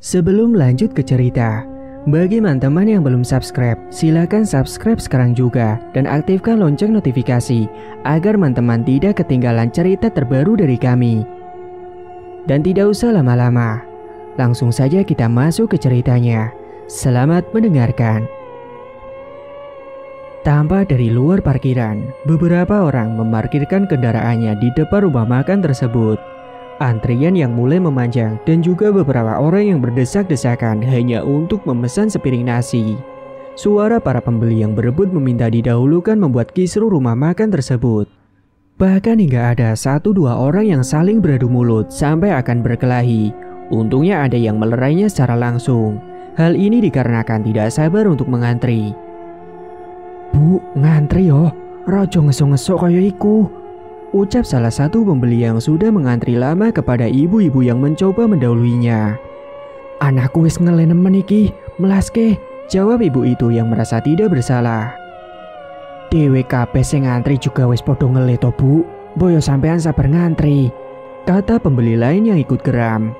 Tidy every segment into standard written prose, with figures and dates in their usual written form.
Sebelum lanjut ke cerita, bagi teman-teman yang belum subscribe, silakan subscribe sekarang juga dan aktifkan lonceng notifikasi agar teman-teman tidak ketinggalan cerita terbaru dari kami. Dan tidak usah lama-lama, langsung saja kita masuk ke ceritanya. Selamat mendengarkan. Tampak dari luar parkiran, beberapa orang memarkirkan kendaraannya di depan rumah makan tersebut. Antrian yang mulai memanjang dan juga beberapa orang yang berdesak-desakan hanya untuk memesan sepiring nasi. Suara para pembeli yang berebut meminta didahulukan membuat kisruh rumah makan tersebut. Bahkan hingga ada 1-2 orang yang saling beradu mulut sampai akan berkelahi. Untungnya ada yang melerainya secara langsung. Hal ini dikarenakan tidak sabar untuk mengantri. "Bu, ngantri yo, rojo ngesok-ngesok kaya iku," ucap salah satu pembeli yang sudah mengantri lama kepada ibu-ibu yang mencoba mendahuluinya. "Anakku wis ngelenemen iki, melaske," jawab ibu itu yang merasa tidak bersalah. "Dewe kabeh sing ngantri juga wis podo ngele to, Bu. Boyo sampean sabar ngantri," kata pembeli lain yang ikut geram.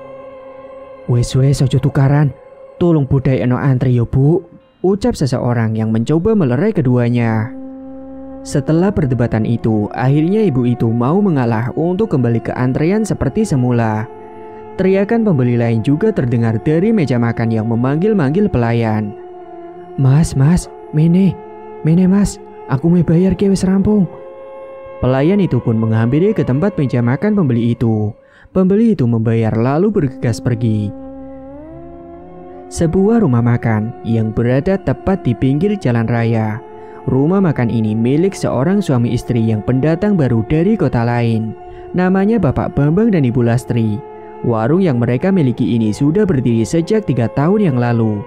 Wes ojo tukaran, tolong budai eno antri yo, Bu," ucap seseorang yang mencoba melerai keduanya. Setelah perdebatan itu, akhirnya ibu itu mau mengalah untuk kembali ke antrean seperti semula. Teriakan pembeli lain juga terdengar dari meja makan yang memanggil-manggil pelayan. Mas, mene mas, aku mau bayar ke wis rampung." Pelayan itu pun menghampiri ke tempat meja makan pembeli itu. Pembeli itu membayar lalu bergegas pergi. Sebuah rumah makan yang berada tepat di pinggir jalan raya. Rumah makan ini milik seorang suami istri yang pendatang baru dari kota lain. Namanya Bapak Bambang dan Ibu Lastri. Warung yang mereka miliki ini sudah berdiri sejak 3 tahun yang lalu.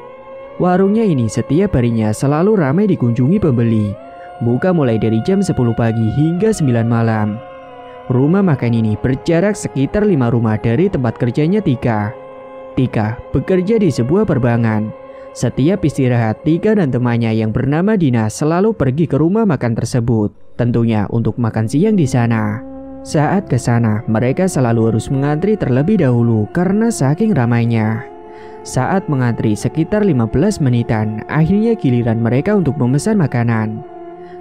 Warungnya ini setiap harinya selalu ramai dikunjungi pembeli. Buka mulai dari jam 10 pagi hingga 9 malam. Rumah makan ini berjarak sekitar 5 rumah dari tempat kerjanya Tika. Tika bekerja di sebuah perbankan. Setiap istirahat, Tika dan temannya yang bernama Dina selalu pergi ke rumah makan tersebut, tentunya untuk makan siang di sana. Saat ke sana, mereka selalu harus mengantri terlebih dahulu karena saking ramainya. Saat mengantri sekitar 15 menitan, akhirnya giliran mereka untuk memesan makanan.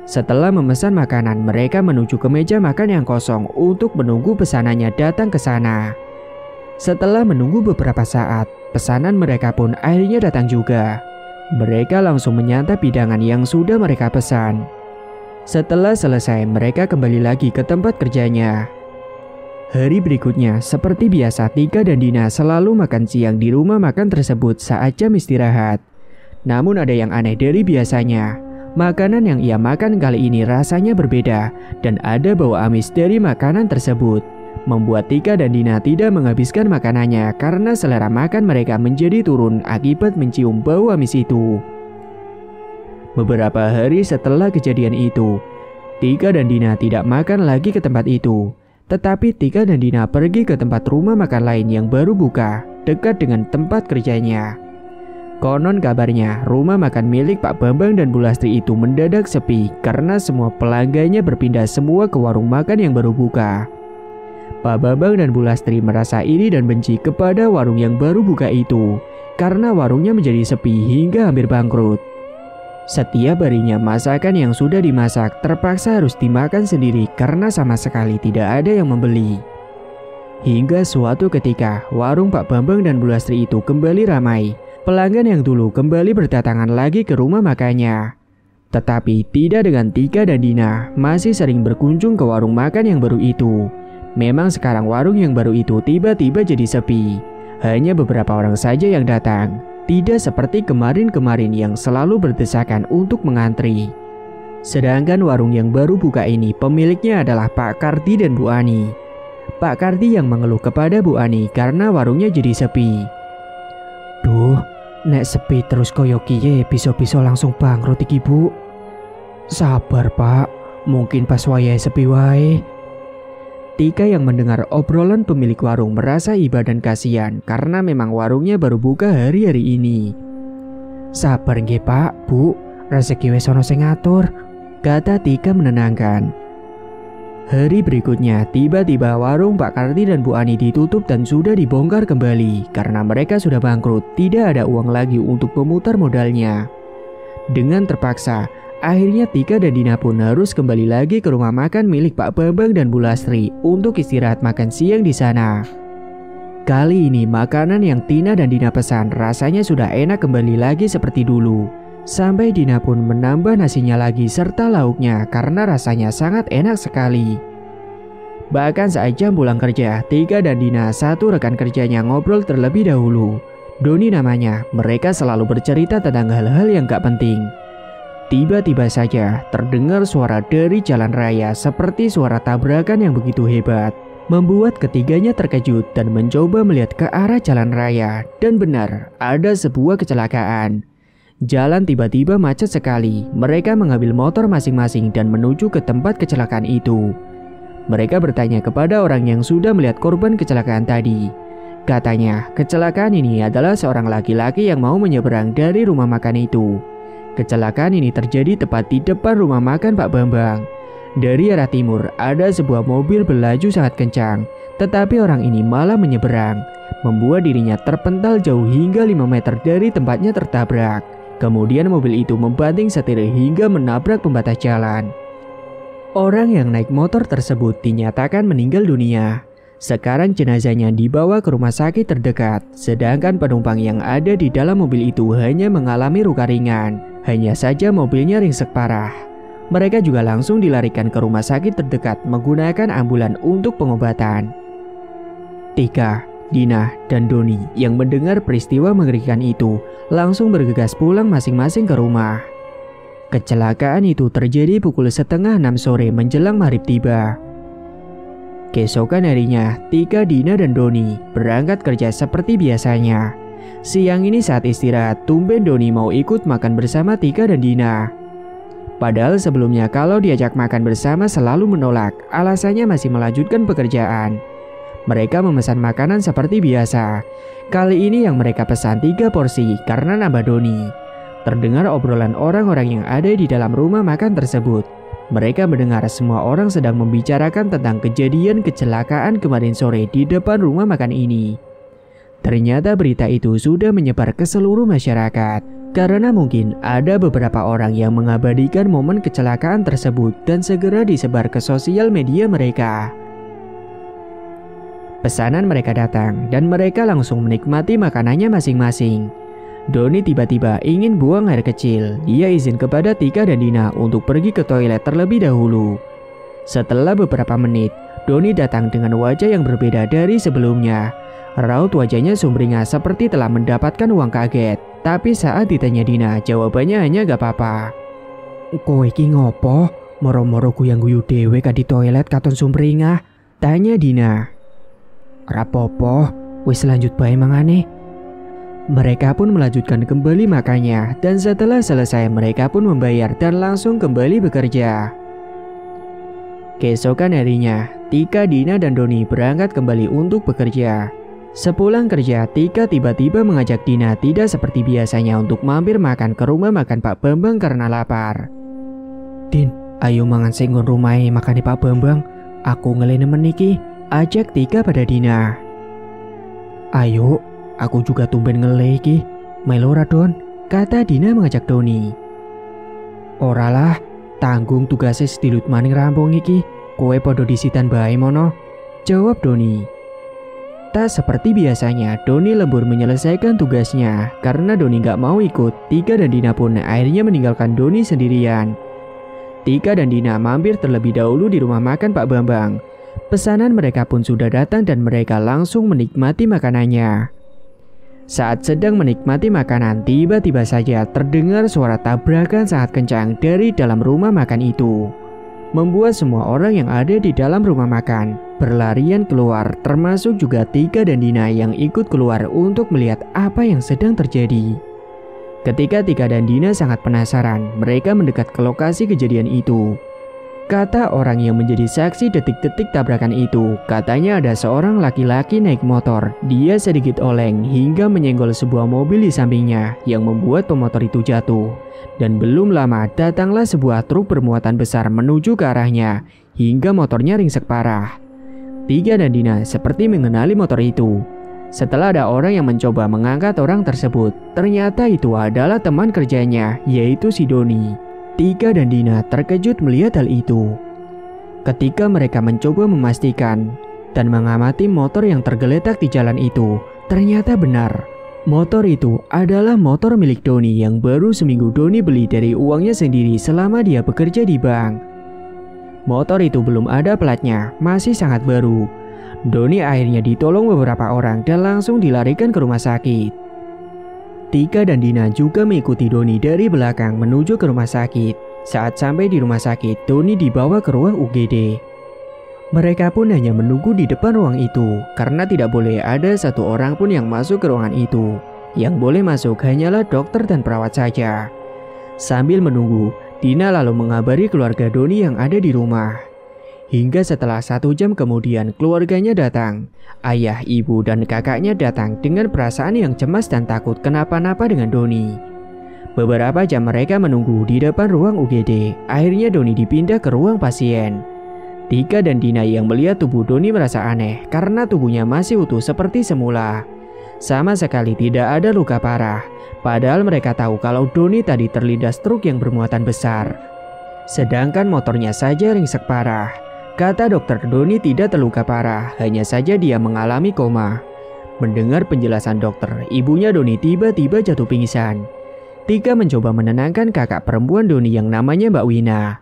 Setelah memesan makanan, mereka menuju ke meja makan yang kosong untuk menunggu pesanannya datang ke sana. Setelah menunggu beberapa saat, pesanan mereka pun akhirnya datang juga. Mereka langsung menyantap hidangan yang sudah mereka pesan. Setelah selesai, mereka kembali lagi ke tempat kerjanya. Hari berikutnya, seperti biasa, Tika dan Dina selalu makan siang di rumah makan tersebut saat jam istirahat. Namun ada yang aneh dari biasanya. Makanan yang ia makan kali ini rasanya berbeda dan ada bau amis dari makanan tersebut. Membuat Tika dan Dina tidak menghabiskan makanannya karena selera makan mereka menjadi turun akibat mencium bau amis itu. Beberapa hari setelah kejadian itu, Tika dan Dina tidak makan lagi ke tempat itu. Tetapi Tika dan Dina pergi ke tempat rumah makan lain yang baru buka, dekat dengan tempat kerjanya. Konon kabarnya, rumah makan milik Pak Bambang dan Bu Lastri itu mendadak sepi karena semua pelanggannya berpindah semua ke warung makan yang baru buka. Pak Bambang dan Bu Lastri merasa iri dan benci kepada warung yang baru buka itu karena warungnya menjadi sepi hingga hampir bangkrut. Setiap harinya masakan yang sudah dimasak terpaksa harus dimakan sendiri karena sama sekali tidak ada yang membeli. Hingga suatu ketika warung Pak Bambang dan Bu Lastri itu kembali ramai. Pelanggan yang dulu kembali berdatangan lagi ke rumah makannya. Tetapi tidak dengan Tika dan Dina masih sering berkunjung ke warung makan yang baru itu. Memang sekarang warung yang baru itu tiba-tiba jadi sepi. Hanya beberapa orang saja yang datang. Tidak seperti kemarin-kemarin yang selalu berdesakan untuk mengantri. Sedangkan warung yang baru buka ini pemiliknya adalah Pak Kardi dan Bu Ani. Pak Kardi yang mengeluh kepada Bu Ani karena warungnya jadi sepi. "Duh, nek sepi terus koyo kiye bisa-bisa langsung bangkrut iki, Bu." "Sabar, Pak. Mungkin pas wayahe sepi wae." Tika yang mendengar obrolan pemilik warung merasa iba dan kasihan karena memang warungnya baru buka hari-hari ini. "Sabar nggih, Pak, Bu. Rezeki wis ana sing ngatur," kata Tika menenangkan. Hari berikutnya, tiba-tiba warung Pak Karti dan Bu Ani ditutup dan sudah dibongkar kembali karena mereka sudah bangkrut, tidak ada uang lagi untuk memutar modalnya. Dengan terpaksa, akhirnya Tika dan Dina pun harus kembali lagi ke rumah makan milik Pak Bambang dan Bu Lastri untuk istirahat makan siang di sana. Kali ini makanan yang Tina dan Dina pesan rasanya sudah enak kembali lagi seperti dulu. Sampai Dina pun menambah nasinya lagi serta lauknya karena rasanya sangat enak sekali. Bahkan saat jam pulang kerja, Tika dan Dina satu rekan kerjanya ngobrol terlebih dahulu. Doni namanya, mereka selalu bercerita tentang hal-hal yang gak penting. Tiba-tiba saja terdengar suara dari jalan raya seperti suara tabrakan yang begitu hebat. Membuat ketiganya terkejut dan mencoba melihat ke arah jalan raya. Dan benar, ada sebuah kecelakaan. Jalan tiba-tiba macet sekali. Mereka mengambil motor masing-masing dan menuju ke tempat kecelakaan itu. Mereka bertanya kepada orang yang sudah melihat korban kecelakaan tadi. Katanya, kecelakaan ini adalah seorang laki-laki yang mau menyeberang dari rumah makan itu. Kecelakaan ini terjadi tepat di depan rumah makan Pak Bambang. Dari arah timur, ada sebuah mobil berlaju sangat kencang. Tetapi orang ini malah menyeberang, membuat dirinya terpental jauh hingga 5 meter dari tempatnya tertabrak. Kemudian mobil itu membanting setir hingga menabrak pembatas jalan. Orang yang naik motor tersebut dinyatakan meninggal dunia. Sekarang jenazahnya dibawa ke rumah sakit terdekat, sedangkan penumpang yang ada di dalam mobil itu hanya mengalami luka ringan. Hanya saja mobilnya ringsek parah. Mereka juga langsung dilarikan ke rumah sakit terdekat menggunakan ambulan untuk pengobatan. Tika, Dina, dan Doni yang mendengar peristiwa mengerikan itu langsung bergegas pulang masing-masing ke rumah. Kecelakaan itu terjadi pukul 5:30 sore menjelang maghrib tiba. Keesokan harinya, Tika, Dina, dan Doni berangkat kerja seperti biasanya. Siang ini saat istirahat, tumben Doni mau ikut makan bersama Tika dan Dina. Padahal sebelumnya kalau diajak makan bersama selalu menolak, alasannya masih melanjutkan pekerjaan. Mereka memesan makanan seperti biasa. Kali ini yang mereka pesan 3 porsi karena nambah Doni. Terdengar obrolan orang-orang yang ada di dalam rumah makan tersebut. Mereka mendengar semua orang sedang membicarakan tentang kejadian kecelakaan kemarin sore di depan rumah makan ini. Ternyata berita itu sudah menyebar ke seluruh masyarakat. Karena mungkin ada beberapa orang yang mengabadikan momen kecelakaan tersebut dan segera disebar ke sosial media mereka. Pesanan mereka datang dan mereka langsung menikmati makanannya masing-masing. Doni tiba-tiba ingin buang air kecil. Dia izin kepada Tika dan Dina untuk pergi ke toilet terlebih dahulu. Setelah beberapa menit, Doni datang dengan wajah yang berbeda dari sebelumnya. Raut wajahnya sumringah seperti telah mendapatkan uang kaget. Tapi saat ditanya Dina, jawabannya hanya gak apa-apa. "Kowe iki ngopo? Moro-moro guyang-guyu dhewe ka di toilet katon sumringah?" tanya Dina. "Rapopo, wis lanjut bae mangane." Mereka pun melanjutkan kembali makannya dan setelah selesai mereka pun membayar dan langsung kembali bekerja. Keesokan harinya, Tika, Dina, dan Doni berangkat kembali untuk bekerja. Sepulang kerja, Tika tiba-tiba mengajak Dina tidak seperti biasanya untuk mampir makan ke rumah makan Pak Bambang karena lapar. "Din, ayo mangan sing nggon rumahe makane Pak Bambang. Aku ngele nemen iki," ajak Tika pada Dina. "Ayo, aku juga tumben ngele iki. Melo Radon," kata Dina mengajak Doni. "Oralah, tanggung tugasnya sedilut maning rampung iki. Kowe podo disitan bae mono," jawab Doni. Tak seperti biasanya, Doni lembur menyelesaikan tugasnya. Karena Doni gak mau ikut, Tika dan Dina pun akhirnya meninggalkan Doni sendirian. Tika dan Dina mampir terlebih dahulu di rumah makan Pak Bambang. Pesanan mereka pun sudah datang dan mereka langsung menikmati makanannya. Saat sedang menikmati makanan, tiba-tiba saja terdengar suara tabrakan sangat kencang dari dalam rumah makan itu. Membuat semua orang yang ada di dalam rumah makan berlarian keluar, termasuk juga Tika dan Dina yang ikut keluar untuk melihat apa yang sedang terjadi. Ketika Tika dan Dina sangat penasaran, mereka mendekat ke lokasi kejadian itu. Kata orang yang menjadi saksi detik-detik tabrakan itu, katanya ada seorang laki-laki naik motor. Dia sedikit oleng hingga menyenggol sebuah mobil di sampingnya yang membuat pemotor itu jatuh. Dan belum lama datanglah sebuah truk bermuatan besar menuju ke arahnya hingga motornya ringsek parah. Tika dan Dina seperti mengenali motor itu. Setelah ada orang yang mencoba mengangkat orang tersebut, ternyata itu adalah teman kerjanya, yaitu si Doni. Tika dan Dina terkejut melihat hal itu. Ketika mereka mencoba memastikan dan mengamati motor yang tergeletak di jalan itu, ternyata benar. Motor itu adalah motor milik Doni yang baru seminggu Doni beli dari uangnya sendiri selama dia bekerja di bank. Motor itu belum ada platnya, masih sangat baru. Doni akhirnya ditolong beberapa orang dan langsung dilarikan ke rumah sakit. Tika dan Dina juga mengikuti Doni dari belakang menuju ke rumah sakit. Saat sampai di rumah sakit, Doni dibawa ke ruang UGD. Mereka pun hanya menunggu di depan ruang itu, karena tidak boleh ada satu orang pun yang masuk ke ruangan itu. Yang boleh masuk hanyalah dokter dan perawat saja. Sambil menunggu, Dina lalu mengabari keluarga Doni yang ada di rumah. Hingga setelah 1 jam kemudian keluarganya datang. Ayah, ibu, dan kakaknya datang dengan perasaan yang cemas dan takut kenapa-napa dengan Doni. Beberapa jam mereka menunggu di depan ruang UGD. Akhirnya Doni dipindah ke ruang pasien. Tika dan Dina yang melihat tubuh Doni merasa aneh karena tubuhnya masih utuh seperti semula. Sama sekali tidak ada luka parah. Padahal mereka tahu kalau Doni tadi terlindas truk yang bermuatan besar. Sedangkan motornya saja ringsek parah. Kata dokter, Doni tidak terluka parah, hanya saja dia mengalami koma. Mendengar penjelasan dokter, ibunya Doni tiba-tiba jatuh pingsan. Tika mencoba menenangkan kakak perempuan Doni yang namanya Mbak Wina.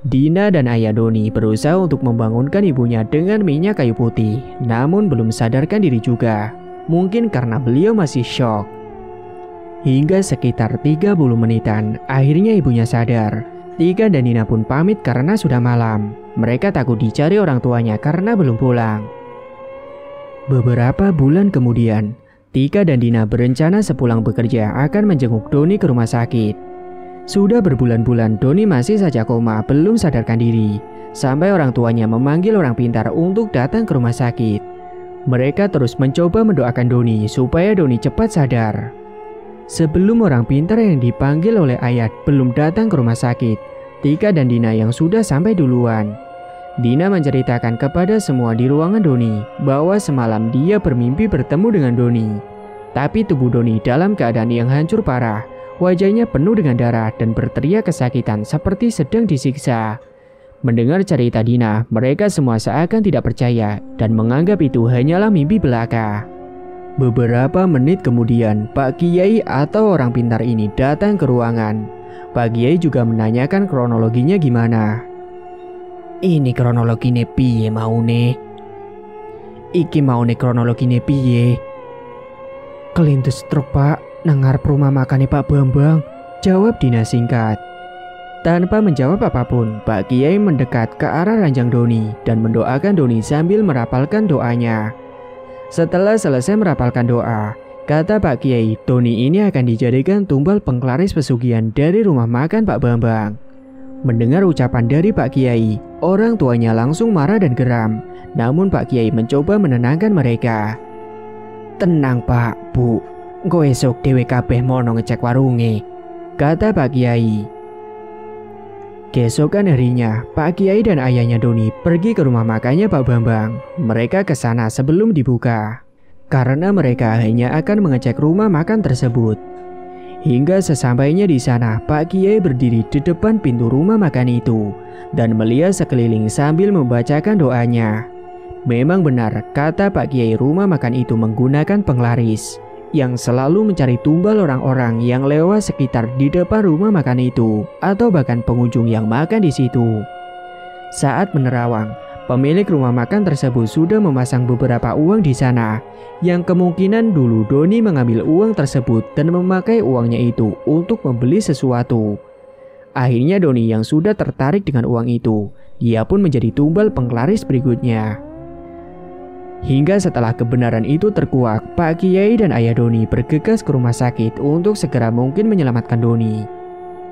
Dina dan ayah Doni berusaha untuk membangunkan ibunya dengan minyak kayu putih, namun belum sadarkan diri juga. Mungkin karena beliau masih syok. Hingga sekitar 30 menitan, akhirnya ibunya sadar. Tika dan Dina pun pamit karena sudah malam. Mereka takut dicari orang tuanya karena belum pulang. Beberapa bulan kemudian, Tika dan Dina berencana sepulang bekerja akan menjenguk Doni ke rumah sakit. Sudah berbulan-bulan Doni masih saja koma, belum sadarkan diri. Sampai orang tuanya memanggil orang pintar untuk datang ke rumah sakit. Mereka terus mencoba mendoakan Doni supaya Doni cepat sadar. Sebelum orang pintar yang dipanggil oleh ayah belum datang ke rumah sakit, Tika dan Dina yang sudah sampai duluan. Dina menceritakan kepada semua di ruangan Doni bahwa semalam dia bermimpi bertemu dengan Doni. Tapi tubuh Doni dalam keadaan yang hancur parah. Wajahnya penuh dengan darah dan berteriak kesakitan seperti sedang disiksa. Mendengar cerita Dina, mereka semua seakan tidak percaya dan menganggap itu hanyalah mimpi belaka. Beberapa menit kemudian, Pak Kiai atau orang pintar ini datang ke ruangan. Pak Kiai juga menanyakan kronologinya gimana. Ini kronologinya piye maune? Iki maune kronologinya piye? Kelindes truk pak, nang ngarep rumah makannya Pak Bambang, jawab Dina singkat. Tanpa menjawab apapun, Pak Kiai mendekat ke arah ranjang Doni dan mendoakan Doni sambil merapalkan doanya. Setelah selesai merapalkan doa, kata Pak Kiai, Doni ini akan dijadikan tumbal penglaris pesugihan dari rumah makan Pak Bambang. Mendengar ucapan dari Pak Kiai, orang tuanya langsung marah dan geram. Namun Pak Kiai mencoba menenangkan mereka. Tenang Pak, Bu. Engko esok dhewe kabeh mono ngecek warunge, kata Pak Kiai. Keesokan harinya, Pak Kiai dan ayahnya Doni pergi ke rumah makannya Pak Bambang. Mereka ke sana sebelum dibuka, karena mereka hanya akan mengecek rumah makan tersebut. Hingga sesampainya di sana, Pak Kiai berdiri di depan pintu rumah makan itu dan melihat sekeliling sambil membacakan doanya. Memang benar, kata Pak Kiai, rumah makan itu menggunakan penglaris yang selalu mencari tumbal orang-orang yang lewat sekitar di depan rumah makan itu atau bahkan pengunjung yang makan di situ. Saat menerawang, pemilik rumah makan tersebut sudah memasang beberapa uang di sana yang kemungkinan dulu Doni mengambil uang tersebut dan memakai uangnya itu untuk membeli sesuatu. Akhirnya Doni yang sudah tertarik dengan uang itu, dia pun menjadi tumbal penglaris berikutnya. Hingga setelah kebenaran itu terkuak, Pak Kiai dan ayah Doni bergegas ke rumah sakit untuk segera mungkin menyelamatkan Doni.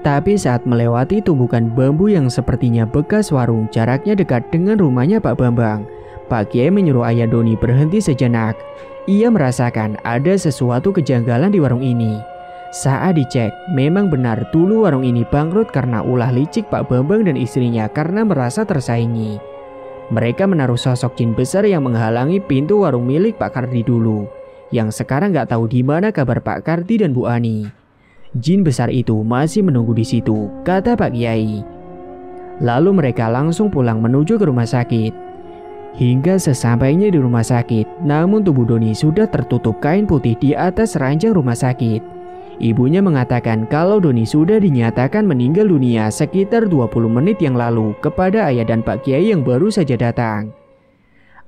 Tapi saat melewati tumbukan bambu yang sepertinya bekas warung jaraknya dekat dengan rumahnya Pak Bambang, Pak Kiai menyuruh ayah Doni berhenti sejenak. Ia merasakan ada sesuatu kejanggalan di warung ini. Saat dicek, memang benar dulu warung ini bangkrut karena ulah licik Pak Bambang dan istrinya karena merasa tersaingi. Mereka menaruh sosok jin besar yang menghalangi pintu warung milik Pak Kardi dulu, yang sekarang nggak tahu di mana kabar Pak Kardi dan Bu Ani. Jin besar itu masih menunggu di situ, kata Pak Kiai. Lalu mereka langsung pulang menuju ke rumah sakit. Hingga sesampainya di rumah sakit, namun tubuh Doni sudah tertutup kain putih di atas ranjang rumah sakit. Ibunya mengatakan kalau Doni sudah dinyatakan meninggal dunia sekitar 20 menit yang lalu kepada ayah dan Pak Kiai yang baru saja datang.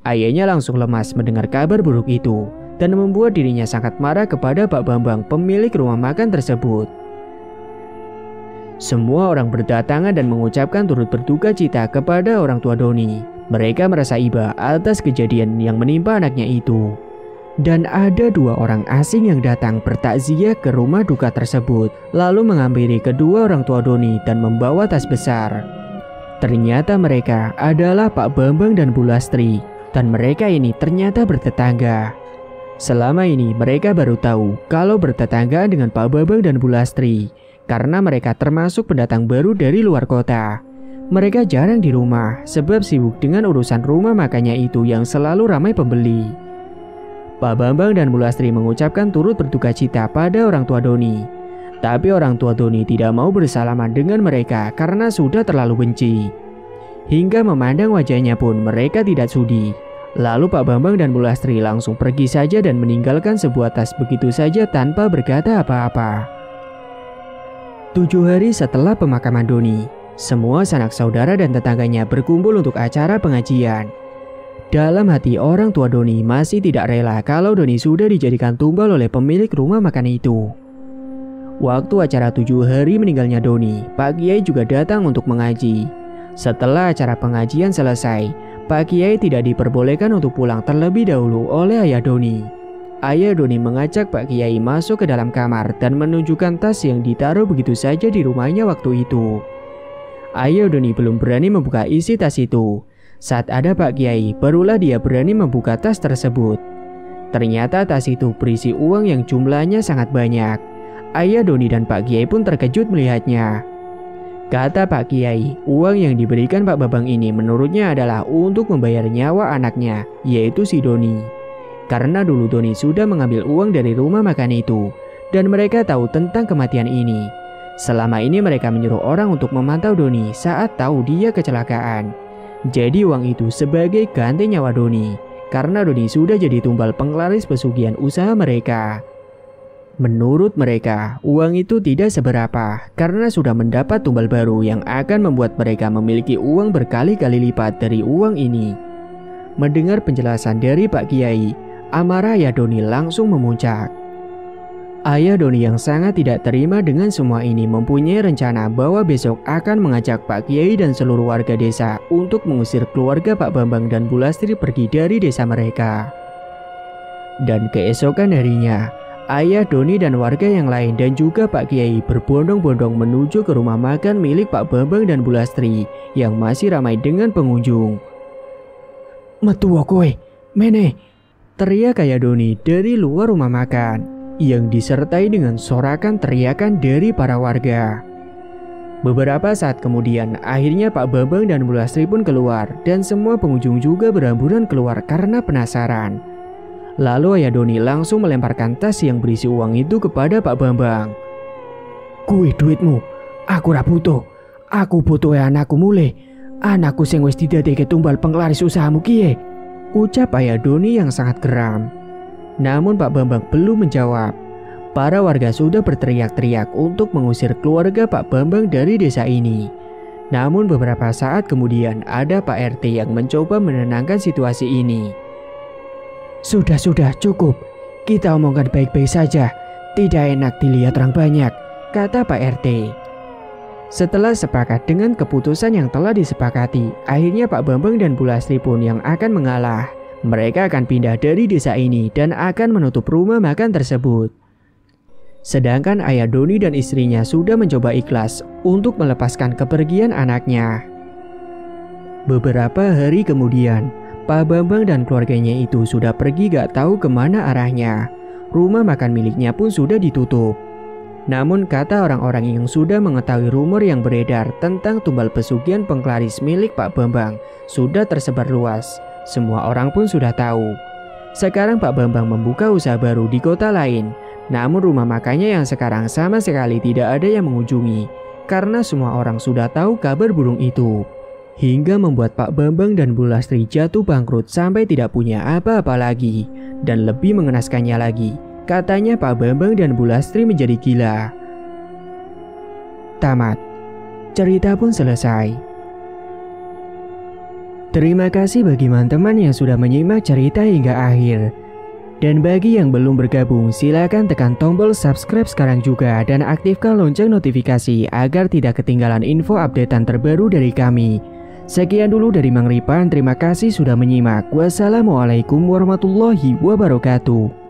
Ayahnya langsung lemas mendengar kabar buruk itu dan membuat dirinya sangat marah kepada Pak Bambang, pemilik rumah makan tersebut. Semua orang berdatangan dan mengucapkan turut berduka cita kepada orang tua Doni. Mereka merasa iba atas kejadian yang menimpa anaknya itu. Dan ada 2 orang asing yang datang bertakziah ke rumah duka tersebut, lalu menghampiri kedua orang tua Doni dan membawa tas besar. Ternyata mereka adalah Pak Bambang dan Bu Lastri, dan mereka ini ternyata bertetangga. Selama ini mereka baru tahu kalau bertetanggaan dengan Pak Bambang dan Bu Lastri, karena mereka termasuk pendatang baru dari luar kota. Mereka jarang di rumah sebab sibuk dengan urusan rumah makannya itu yang selalu ramai pembeli. Pak Bambang dan Bu Lastri mengucapkan turut berduka cita pada orang tua Doni. Tapi orang tua Doni tidak mau bersalaman dengan mereka karena sudah terlalu benci. Hingga memandang wajahnya pun mereka tidak sudi. Lalu Pak Bambang dan Bu Lastri langsung pergi saja dan meninggalkan sebuah tas begitu saja tanpa berkata apa-apa. 7 hari setelah pemakaman Doni, semua sanak saudara dan tetangganya berkumpul untuk acara pengajian. Dalam hati orang tua Doni masih tidak rela kalau Doni sudah dijadikan tumbal oleh pemilik rumah makan itu. Waktu acara 7 hari meninggalnya Doni, Pak Kiai juga datang untuk mengaji. Setelah acara pengajian selesai, Pak Kiai tidak diperbolehkan untuk pulang terlebih dahulu oleh ayah Doni. Ayah Doni mengajak Pak Kiai masuk ke dalam kamar dan menunjukkan tas yang ditaruh begitu saja di rumahnya waktu itu. Ayah Doni belum berani membuka isi tas itu. Saat ada Pak Kiai, barulah dia berani membuka tas tersebut. Ternyata tas itu berisi uang yang jumlahnya sangat banyak. Ayah Doni dan Pak Kiai pun terkejut melihatnya. Kata Pak Kiai, uang yang diberikan Pak Bambang ini menurutnya adalah untuk membayar nyawa anaknya, yaitu si Doni. Karena dulu Doni sudah mengambil uang dari rumah makan itu, dan mereka tahu tentang kematian ini. Selama ini mereka menyuruh orang untuk memantau Doni saat tahu dia kecelakaan. Jadi uang itu sebagai ganti nyawa Doni, karena Doni sudah jadi tumbal penglaris pesugihan usaha mereka. Menurut mereka, uang itu tidak seberapa karena sudah mendapat tumbal baru yang akan membuat mereka memiliki uang berkali-kali lipat dari uang ini. Mendengar penjelasan dari Pak Kiai, amarah ayah Doni langsung memuncak. Ayah Doni yang sangat tidak terima dengan semua ini mempunyai rencana bahwa besok akan mengajak Pak Kiai dan seluruh warga desa untuk mengusir keluarga Pak Bambang dan Bu Lastri pergi dari desa mereka. Dan keesokan harinya, ayah Doni dan warga yang lain dan juga Pak Kiai berbondong-bondong menuju ke rumah makan milik Pak Bambang dan Bu Lastri yang masih ramai dengan pengunjung. "Metu kowe, mene!" teriak ayah Doni dari luar rumah makan, yang disertai dengan sorakan teriakan dari para warga. Beberapa saat kemudian, akhirnya Pak Bambang dan Bu Lastri pun keluar dan semua pengunjung juga berhamburan keluar karena penasaran. Lalu ayah Doni langsung melemparkan tas yang berisi uang itu kepada Pak Bambang. "Kuwi duitmu, aku ra butuh. Aku butuh anakku mulih. Anakku sing wis didadekke tumbal penglaris usahamu kiye," ucap ayah Doni yang sangat geram. Namun Pak Bambang belum menjawab. Para warga sudah berteriak-teriak untuk mengusir keluarga Pak Bambang dari desa ini. Namun beberapa saat kemudian ada Pak RT yang mencoba menenangkan situasi ini. Sudah, cukup. Kita omongkan baik-baik saja. Tidak enak dilihat orang banyak," kata Pak RT. Setelah sepakat dengan keputusan yang telah disepakati, akhirnya Pak Bambang dan Bu Lastri pun yang akan mengalah. Mereka akan pindah dari desa ini dan akan menutup rumah makan tersebut. Sedangkan ayah Doni dan istrinya sudah mencoba ikhlas untuk melepaskan kepergian anaknya. Beberapa hari kemudian, Pak Bambang dan keluarganya itu sudah pergi gak tahu kemana arahnya. Rumah makan miliknya pun sudah ditutup. Namun kata orang-orang yang sudah mengetahui rumor yang beredar tentang tumbal pesugihan penglaris milik Pak Bambang sudah tersebar luas. Semua orang pun sudah tahu. Sekarang Pak Bambang membuka usaha baru di kota lain. Namun rumah makannya yang sekarang sama sekali tidak ada yang mengunjungi karena semua orang sudah tahu kabar burung itu. Hingga membuat Pak Bambang dan Bu Lastri jatuh bangkrut sampai tidak punya apa-apa lagi. Dan lebih mengenaskannya lagi, katanya Pak Bambang dan Bu Lastri menjadi gila. Tamat. Cerita pun selesai. Terima kasih bagi teman-teman yang sudah menyimak cerita hingga akhir. Dan bagi yang belum bergabung, silakan tekan tombol subscribe sekarang juga dan aktifkan lonceng notifikasi agar tidak ketinggalan info updatean terbaru dari kami. Sekian dulu dari Mang Ripan, terima kasih sudah menyimak. Wassalamualaikum warahmatullahi wabarakatuh.